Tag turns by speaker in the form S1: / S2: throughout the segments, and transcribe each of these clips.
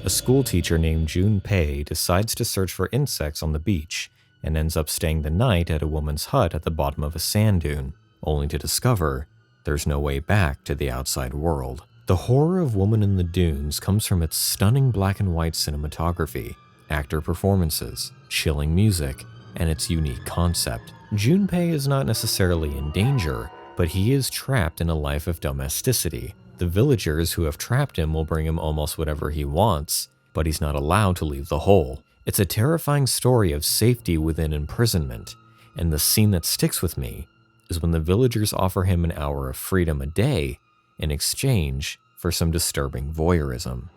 S1: A schoolteacher named Junpei decides to search for insects on the beach and ends up staying the night at a woman's hut at the bottom of a sand dune, only to discover there's no way back to the outside world. The horror of Woman in the Dunes comes from its stunning black and white cinematography, actor performances, chilling music, and its unique concept. Junpei is not necessarily in danger, but he is trapped in a life of domesticity. The villagers who have trapped him will bring him almost whatever he wants, but he's not allowed to leave the hole. It's a terrifying story of safety within imprisonment, and the scene that sticks with me is when the villagers offer him an hour of freedom a day in exchange for some disturbing voyeurism.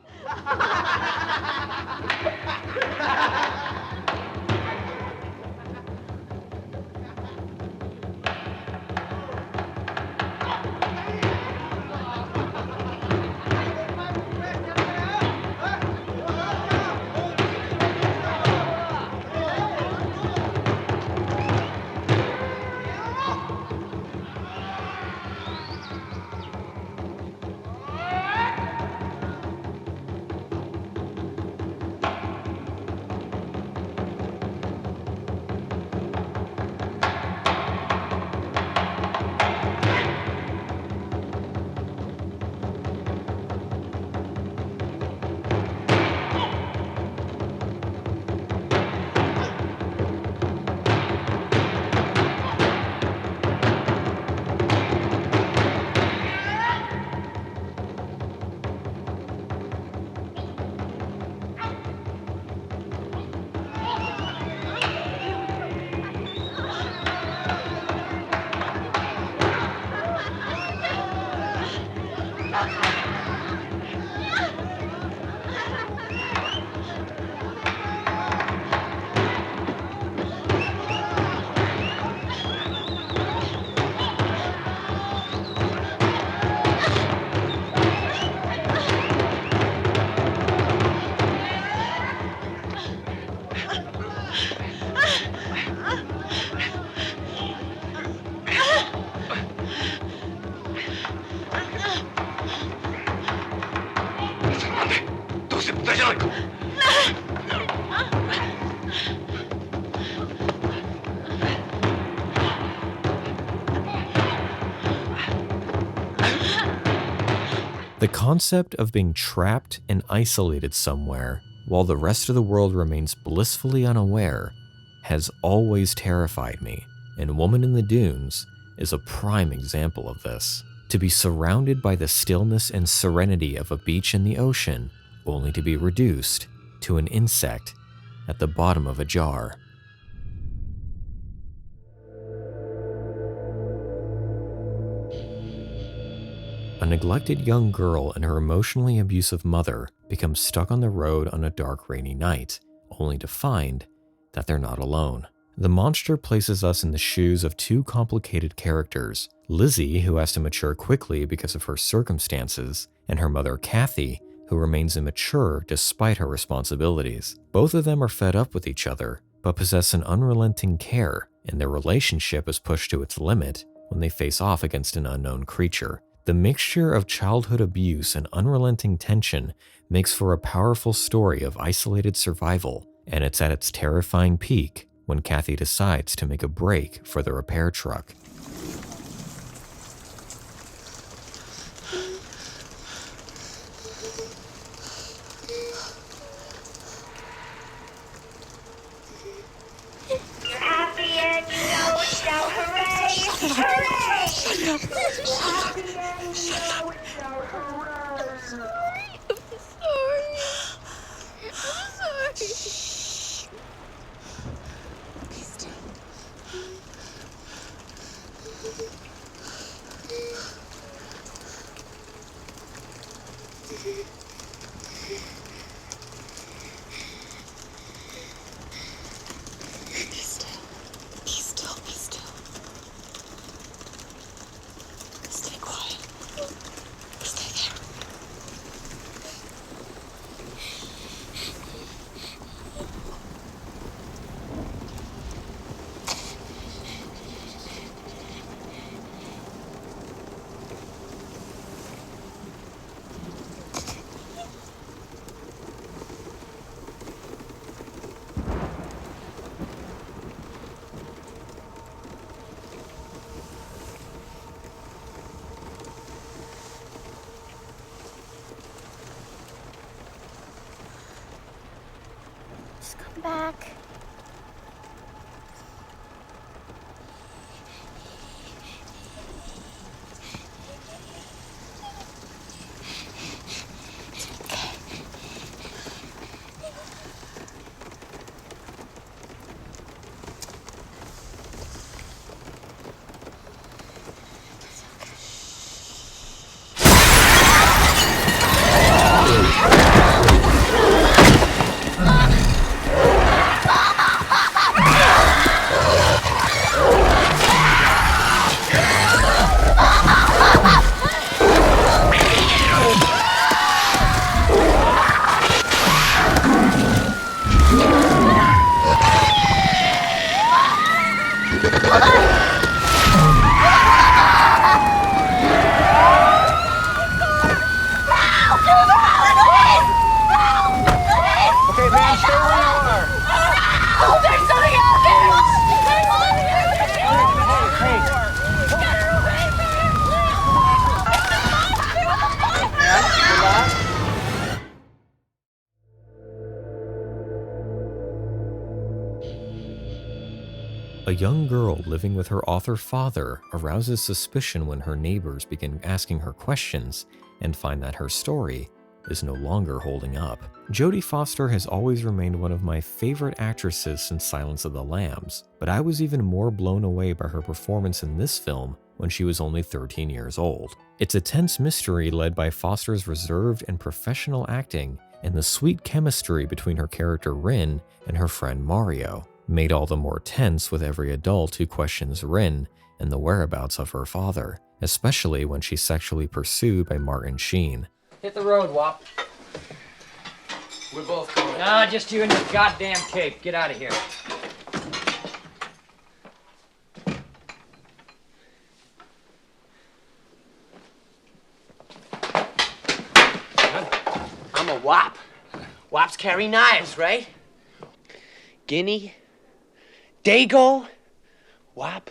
S1: The concept of being trapped and isolated somewhere while the rest of the world remains blissfully unaware has always terrified me, and Woman in the Dunes is a prime example of this. To be surrounded by the stillness and serenity of a beach in the ocean, only to be reduced to an insect at the bottom of a jar. A neglected young girl and her emotionally abusive mother become stuck on the road on a dark, rainy night, only to find that they're not alone. The monster places us in the shoes of two complicated characters, Lizzie, who has to mature quickly because of her circumstances, and her mother, Kathy, who remains immature despite her responsibilities. Both of them are fed up with each other, but possess an unrelenting care, and their relationship is pushed to its limit when they face off against an unknown creature. The mixture of childhood abuse and unrelenting tension makes for a powerful story of isolated survival, and it's at its terrifying peak when Kathy decides to make a break for the repair truck.
S2: Happy and you know it, shout hooray! Hooray! Happy and you know it, shout hooray!
S3: I'm sorry. Shh. Be still. Be still. Be still. Stay quiet. Stay there.
S2: Just come back.
S4: Okay, man, stay where you are.
S2: Oh, there's something out there!
S1: A young girl living with her author father arouses suspicion when her neighbors begin asking her questions and find that her story is no longer holding up. Jodie Foster has always remained one of my favorite actresses since Silence of the Lambs, but I was even more blown away by her performance in this film when she was only 13 years old. It's a tense mystery led by Foster's reserved and professional acting and the sweet chemistry between her character Rin and her friend Mario, made all the more tense with every adult who questions Rin and the whereabouts of her father, especially when she's sexually pursued by Martin Sheen.
S5: Hit the road, Wop.
S4: We're both going.
S5: Nah, just you and your goddamn cape. Get out of here.
S6: I'm a wop. Wops carry knives, right? Guinea, Dago, wop.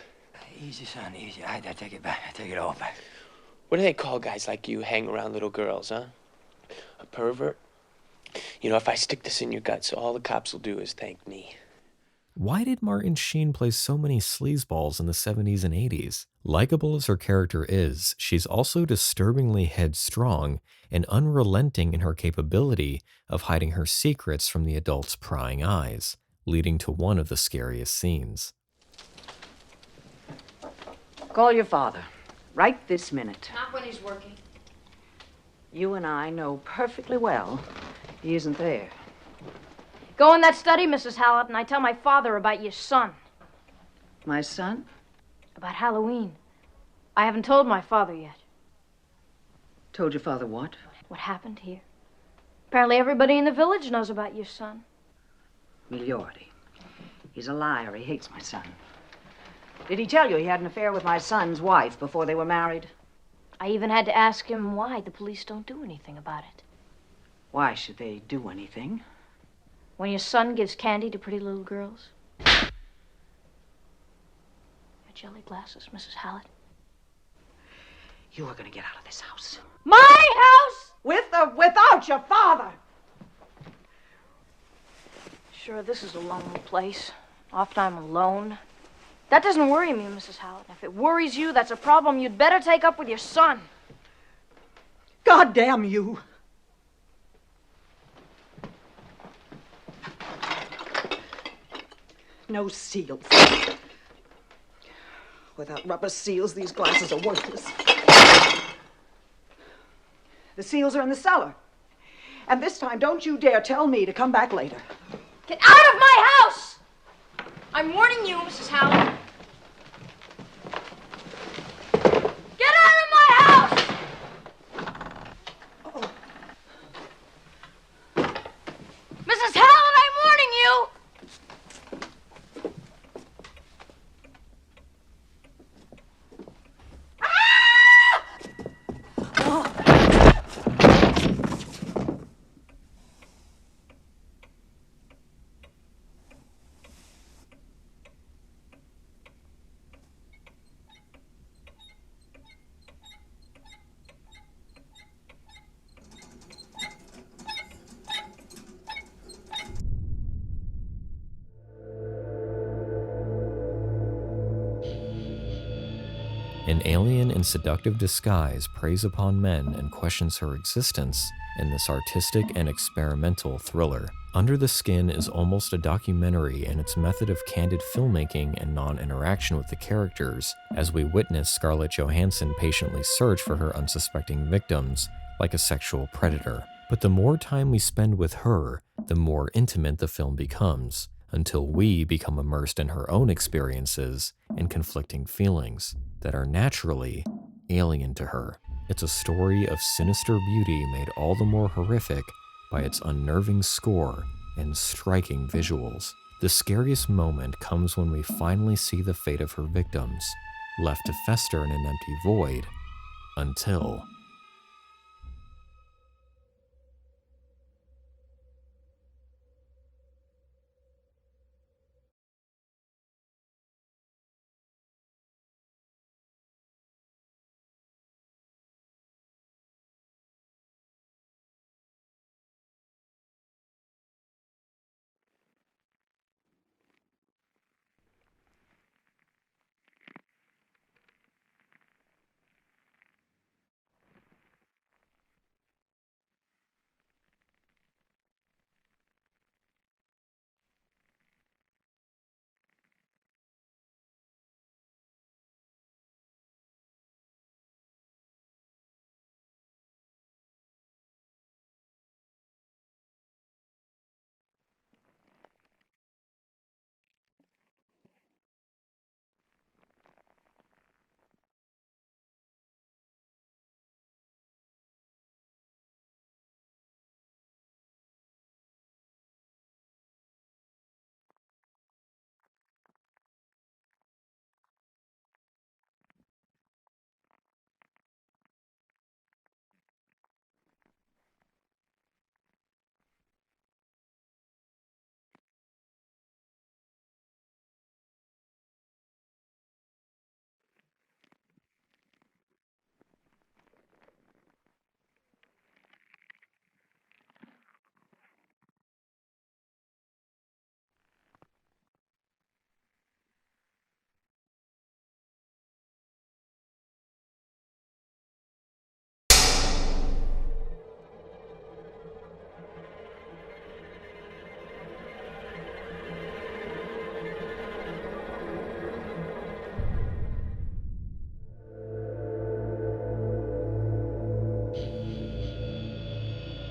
S5: Easy, son, easy. I take it back. I take it all back.
S6: What do they call guys like you hang around little girls, huh? A pervert? You know, if I stick this in your guts, all the cops will do is thank me.
S1: Why did Martin Sheen play so many sleazeballs in the 70s and 80s? Likeable as her character is, she's also disturbingly headstrong and unrelenting in her capability of hiding her secrets from the adults' prying eyes, leading to one of the scariest scenes.
S7: Call your father. Right this minute.
S8: Not when he's working.
S7: You and I know perfectly well he isn't there.
S8: Go in that study, Mrs. Hallett, and I tell my father about your son.
S7: My son?
S8: About Halloween. I haven't told my father yet.
S7: Told your father what?
S8: What happened here. Apparently everybody in the village knows about your son.
S7: Miliordi. He's a liar. He hates my son. Did he tell you he had an affair with my son's wife before they were married?
S8: I even had to ask him why the police don't do anything about it.
S7: Why should they do anything?
S8: When your son gives candy to pretty little girls. Your jelly glasses, Mrs. Hallett.
S7: You are going to get out of this house.
S8: My house!
S7: With or without your father!
S8: Sure, this is a lonely place. Often I'm alone. That doesn't worry me, Mrs. Hallett. If it worries you, that's a problem you'd better take up with your son.
S7: God damn you! No seals. Without rubber seals, these glasses are worthless. The seals are in the cellar. And this time, don't you dare tell me to come back later.
S8: Get out of my house! I'm warning you, Mrs. Hallett. Get out of my house!
S7: Oh.
S8: Mrs. Hallett, I'm warning you!
S1: An alien in seductive disguise preys upon men and questions her existence in this artistic and experimental thriller. Under the Skin is almost a documentary in its method of candid filmmaking and non-interaction with the characters, as we witness Scarlett Johansson patiently search for her unsuspecting victims, like a sexual predator. But the more time we spend with her, the more intimate the film becomes, until we become immersed in her own experiences and conflicting feelings that are naturally alien to her. It's a story of sinister beauty made all the more horrific by its unnerving score and striking visuals. The scariest moment comes when we finally see the fate of her victims, left to fester in an empty void, until...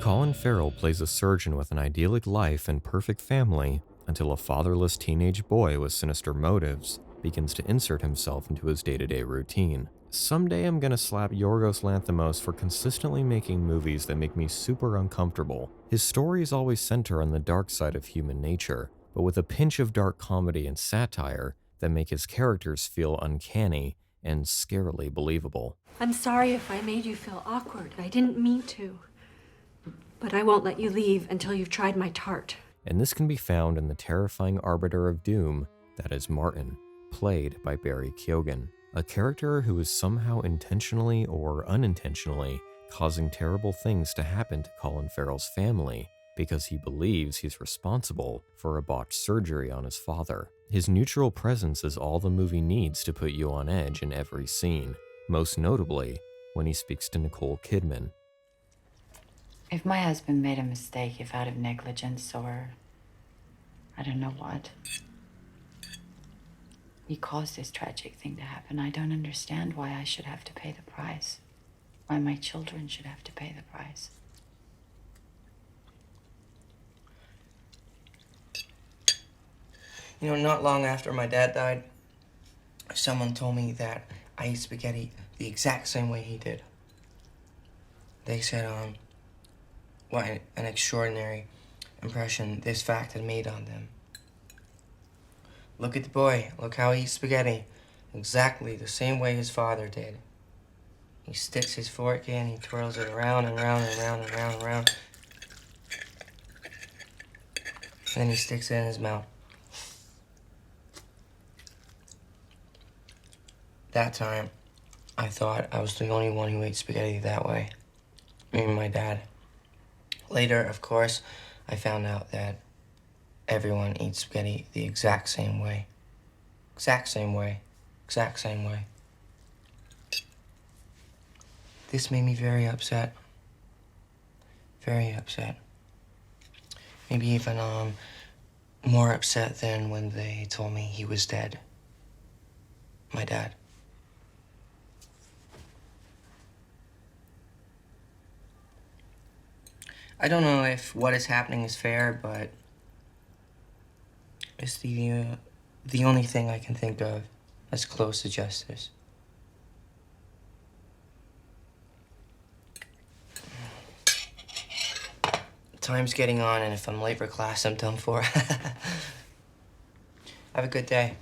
S1: Colin Farrell plays a surgeon with an idyllic life and perfect family until a fatherless teenage boy with sinister motives begins to insert himself into his day-to-day routine. Someday I'm gonna slap Yorgos Lanthimos for consistently making movies that make me super uncomfortable. His stories always center on the dark side of human nature, but with a pinch of dark comedy and satire that make his characters feel uncanny and scarily believable.
S9: I'm sorry if I made you feel awkward. I didn't mean to. But I won't let you leave until you've tried my tart.
S1: And this can be found in the terrifying arbiter of doom that is Martin, played by Barry Keoghan, a character who is somehow intentionally or unintentionally causing terrible things to happen to Colin Farrell's family because he believes he's responsible for a botched surgery on his father. His neutral presence is all the movie needs to put you on edge in every scene, most notably when he speaks to Nicole Kidman.
S3: If my husband made a mistake, if out of negligence or I don't know what, he caused this tragic thing to happen, I don't understand why I should have to pay the price. Why my children should have to pay the price.
S10: You know, not long after my dad died, someone told me that I eat spaghetti the exact same way he did. They said, what an extraordinary impression this fact had made on them. Look at the boy. Look how he eats spaghetti. Exactly the same way his father did. He sticks his fork in, he twirls it around and round and round and round and round. And then he sticks it in his mouth. That time, I thought I was the only one who ate spaghetti that way. Me and my dad. Later, of course, I found out that everyone eats spaghetti the exact same way. Exact same way. Exact same way. This made me very upset. Very upset. Maybe even, more upset than when they told me he was dead. My dad. I don't know if what is happening is fair, but it's the only thing I can think of as close to justice. Time's getting on, and if I'm late for class, I'm done for. Have a good day.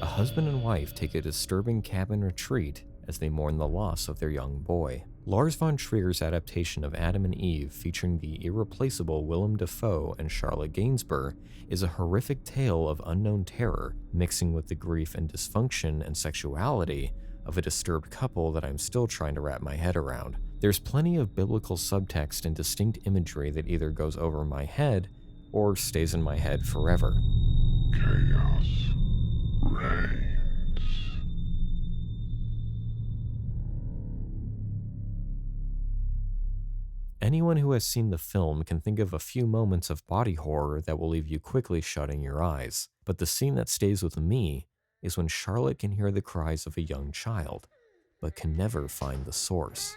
S1: A husband and wife take a disturbing cabin retreat as they mourn the loss of their young boy. Lars von Trier's adaptation of Adam and Eve, featuring the irreplaceable Willem Dafoe and Charlotte Gainsbourg, is a horrific tale of unknown terror, mixing with the grief and dysfunction and sexuality of a disturbed couple that I'm still trying to wrap my head around. There's plenty of biblical subtext and distinct imagery that either goes over my head or stays in my head forever.
S11: Chaos reigns.
S1: Anyone who has seen the film can think of a few moments of body horror that will leave you quickly shutting your eyes, but the scene that stays with me is when Charlotte can hear the cries of a young child, but can never find the source.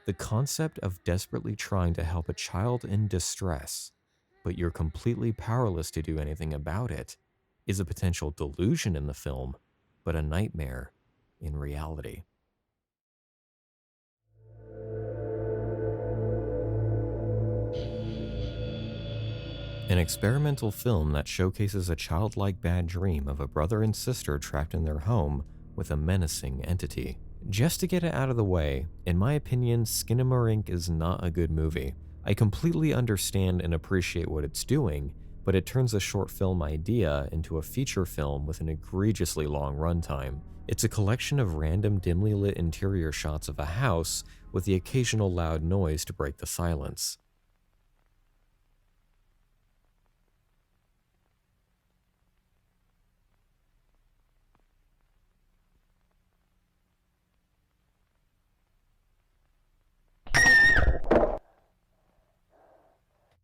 S1: The concept of desperately trying to help a child in distress, but you're completely powerless to do anything about it, is a potential delusion in the film, but a nightmare in reality. An experimental film that showcases a childlike bad dream of a brother and sister trapped in their home with a menacing entity. Just to get it out of the way, in my opinion, Skinamarink is not a good movie. I completely understand and appreciate what it's doing, but it turns a short film idea into a feature film with an egregiously long runtime. It's a collection of random dimly lit interior shots of a house with the occasional loud noise to break the silence.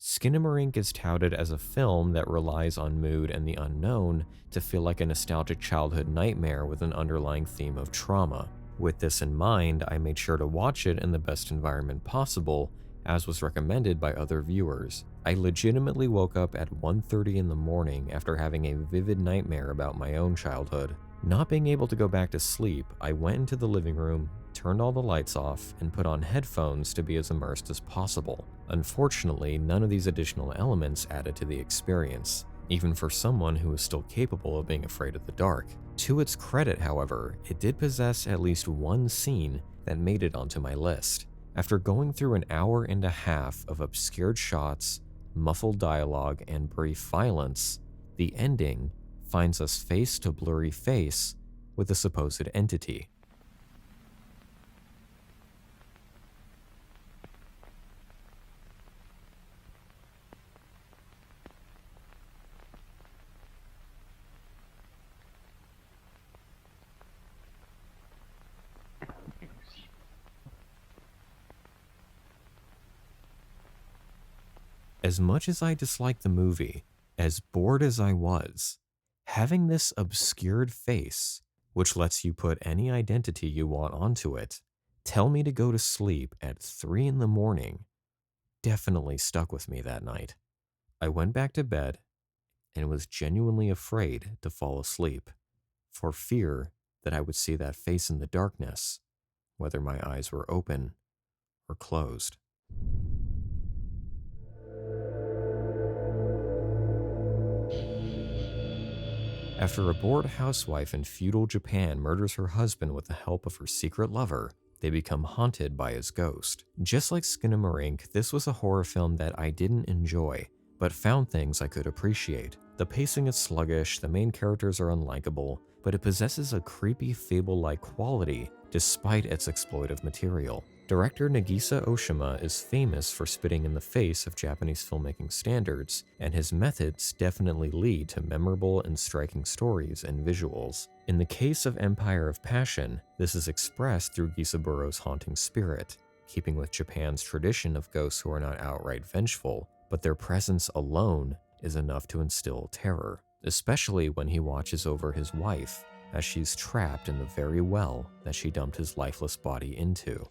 S1: Skinamarink is touted as a film that relies on mood and the unknown to feel like a nostalgic childhood nightmare with an underlying theme of trauma. With this in mind, I made sure to watch it in the best environment possible, as was recommended by other viewers. I legitimately woke up at 1:30 in the morning after having a vivid nightmare about my own childhood. Not being able to go back to sleep, I went into the living room, turned all the lights off, and put on headphones to be as immersed as possible. Unfortunately, none of these additional elements added to the experience, even for someone who is still capable of being afraid of the dark. To its credit, however, it did possess at least one scene that made it onto my list. After going through an hour and a half of obscured shots, muffled dialogue, and brief violence, The ending finds us face to blurry face with a supposed entity. As much as I disliked the movie, as bored as I was, having this obscured face, which lets you put any identity you want onto it, tell me to go to sleep at 3 in the morning, definitely stuck with me that night. I went back to bed and was genuinely afraid to fall asleep, for fear that I would see that face in the darkness, whether my eyes were open or closed. After a bored housewife in feudal Japan murders her husband with the help of her secret lover, they become haunted by his ghost. Just like Skinamarink, this was a horror film that I didn't enjoy, but found things I could appreciate. The pacing is sluggish, the main characters are unlikable, but it possesses a creepy fable-like quality despite its exploitive material. Director Nagisa Oshima is famous for spitting in the face of Japanese filmmaking standards, and his methods definitely lead to memorable and striking stories and visuals. In the case of Empire of Passion, this is expressed through Gisaburo's haunting spirit, keeping with Japan's tradition of ghosts who are not outright vengeful, but their presence alone is enough to instill terror, especially when he watches over his wife as she's trapped in the very well that she dumped his lifeless body into.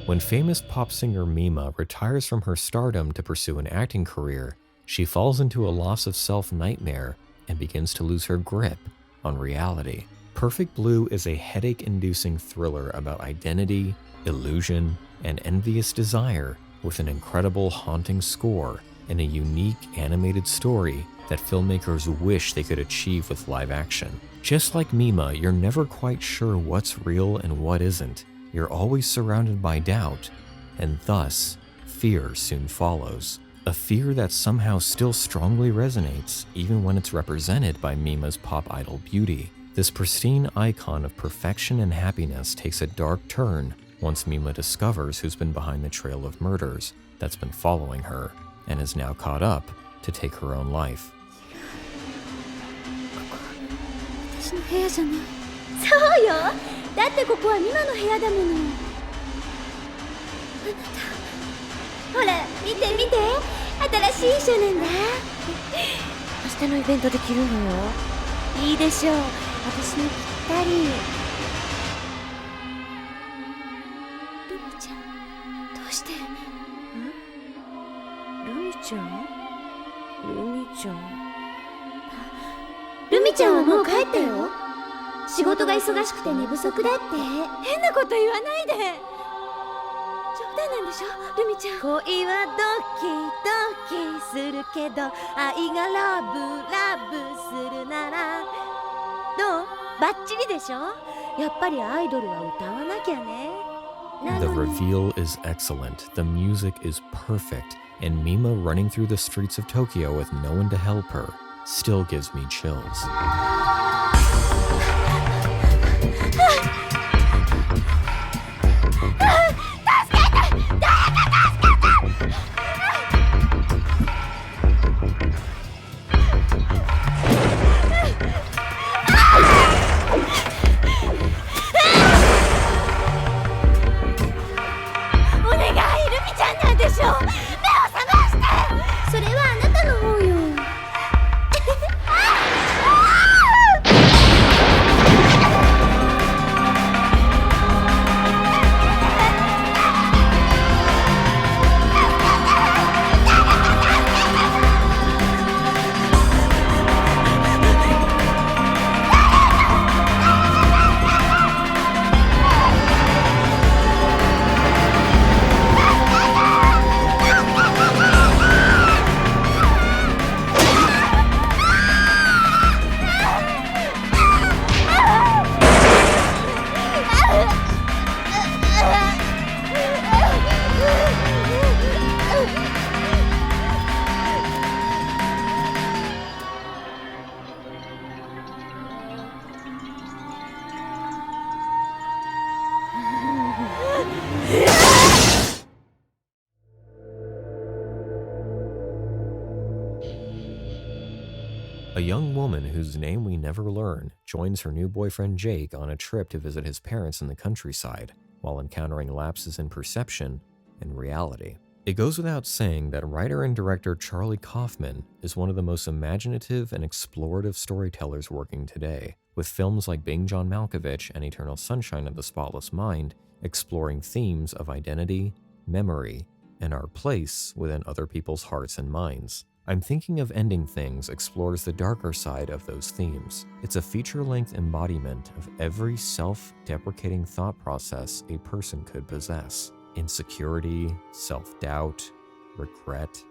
S1: When famous pop singer Mima retires from her stardom to pursue an acting career, she falls into a loss of self nightmare and begins to lose her grip on reality. Perfect Blue is a headache-inducing thriller about identity, illusion, and envious desire, with an incredible haunting score and a unique animated story that filmmakers wish they could achieve with live action. Just like Mima, you're never quite sure what's real and what isn't. You're always surrounded by doubt, and thus, fear soon follows. A fear that somehow still strongly resonates even when it's represented by Mima's pop idol beauty. This pristine icon of perfection and happiness takes a dark turn once Mima discovers who's been behind the trail of murders that's been following her, and is now caught up to take her own life.
S12: 私の部屋じゃない。そうよ。だってここはミマの部屋だもの。あなた。ほら、見て見て。新しい衣装なんだ。明日のイベントで着るのよ。いいでしょう。私にぴったり。ルミちゃん、どうして？ルミちゃん？ルミちゃん。ルミちゃんはもう帰ったよ。仕事が忙しくて寝不足だって。変なこと言わないで。冗談なんでしょ、ルミちゃん。恋はドキドキするけど、愛がラブラブするなら。どう？バッチリでしょ。やっぱりアイドルは歌わなきゃね。
S1: The reveal is excellent, the music is perfect, and Mima running through the streets of Tokyo with no one to help her still gives me chills.
S12: それはあなたの方よ。
S1: A young woman whose name we never learn joins her new boyfriend Jake on a trip to visit his parents in the countryside, while encountering lapses in perception and reality. It goes without saying that writer and director Charlie Kaufman is one of the most imaginative and explorative storytellers working today, with films like Being John Malkovich and Eternal Sunshine of the Spotless Mind exploring themes of identity, memory, and our place within other people's hearts and minds. I'm Thinking of Ending Things explores the darker side of those themes. It's a feature-length embodiment of every self-deprecating thought process a person could possess. Insecurity, self-doubt, regret,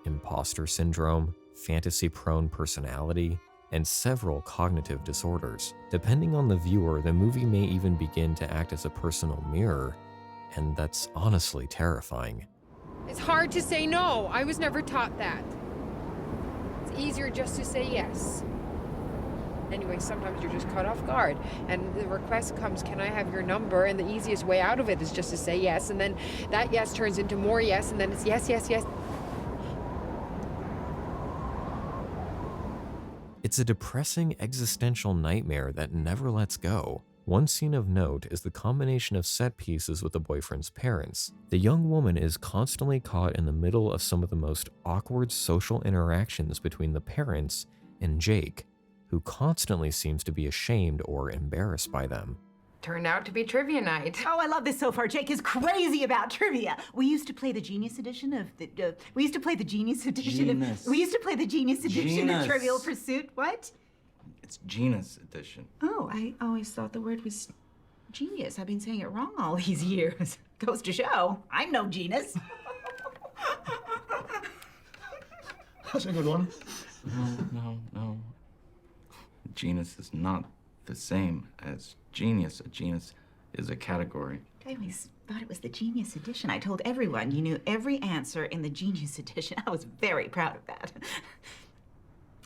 S1: imposter syndrome, fantasy-prone personality, and several cognitive disorders. Depending on the viewer, the movie may even begin to act as a personal mirror, and that's honestly terrifying.
S13: It's hard to say no. I was never taught that. It's easier just to say yes. Anyway, sometimes you're just caught off guard, and the request comes, can I have your number? And the easiest way out of it is just to say yes, and then that yes turns into more yes, and then it's yes, yes, yes.
S1: It's a depressing existential nightmare that never lets go. One scene of note is the combination of set pieces with the boyfriend's parents. The young woman is constantly caught in the middle of some of the most awkward social interactions between the parents and Jake, who constantly seems to be ashamed or embarrassed by them.
S13: Turned out to be trivia night.
S14: Oh, I love this so far. Jake is crazy about trivia. We used to play the Genius Edition of the. We used to play the Genius Edition of. We used to play the Genius Edition of Trivial Pursuit. What?
S15: It's Genus Edition.
S14: Oh, I always thought the word was genius. I've been saying it wrong all these years. Goes to show, I'm no genius.
S15: That's a good one. No. Genus is not the same as genius. A genus is a category.
S14: I always thought it was the Genius Edition. I told everyone you knew every answer in the Genius Edition. I was very proud of that.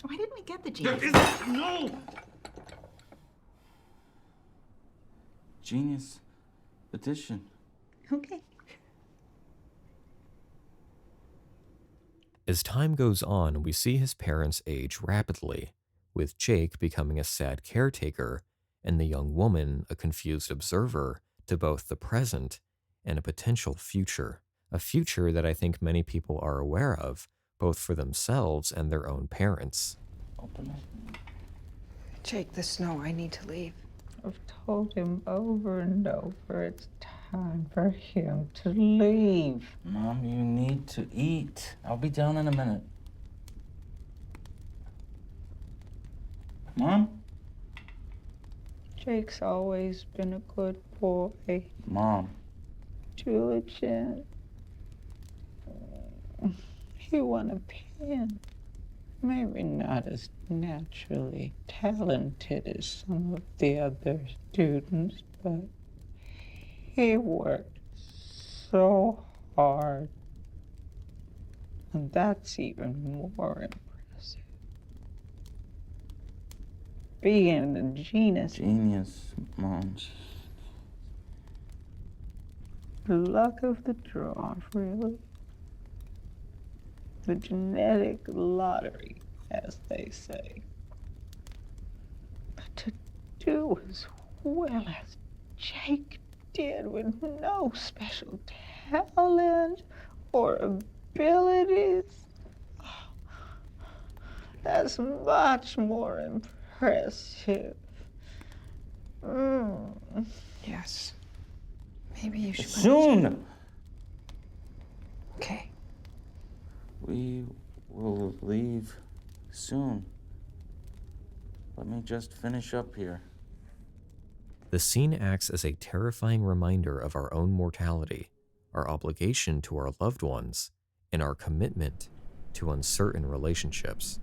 S14: Why didn't we get the Genius?
S15: No! Genius Edition.
S14: Okay.
S1: As time goes on, we see his parents age rapidly, with Jake becoming a sad caretaker and the young woman a confused observer to both the present and a potential future. A future that I think many people are aware of, both for themselves and their own parents.
S15: Open it.
S13: Jake, the snow, I need to leave.
S16: I've told him over and over it's time for him to leave.
S15: Mom, you need to eat. I'll be down in a minute. Mom?
S16: Jake's always been a good boy.
S15: Mom.
S16: Diligent. He won a pen. Maybe not as naturally talented as some of the other students, but he worked so hard. And that's even more impressive. Being a genius.
S15: Genius, Mom.
S16: The luck of the draw, really. The genetic lottery, as they say. But to do as well as Jake did with no special talent or abilities, that's much more impressive.
S13: Yes. Maybe you should.
S15: Soon!
S13: Okay.
S15: We will leave soon. Let me just finish up here.
S1: The scene acts as a terrifying reminder of our own mortality, our obligation to our loved ones, and our commitment to uncertain relationships.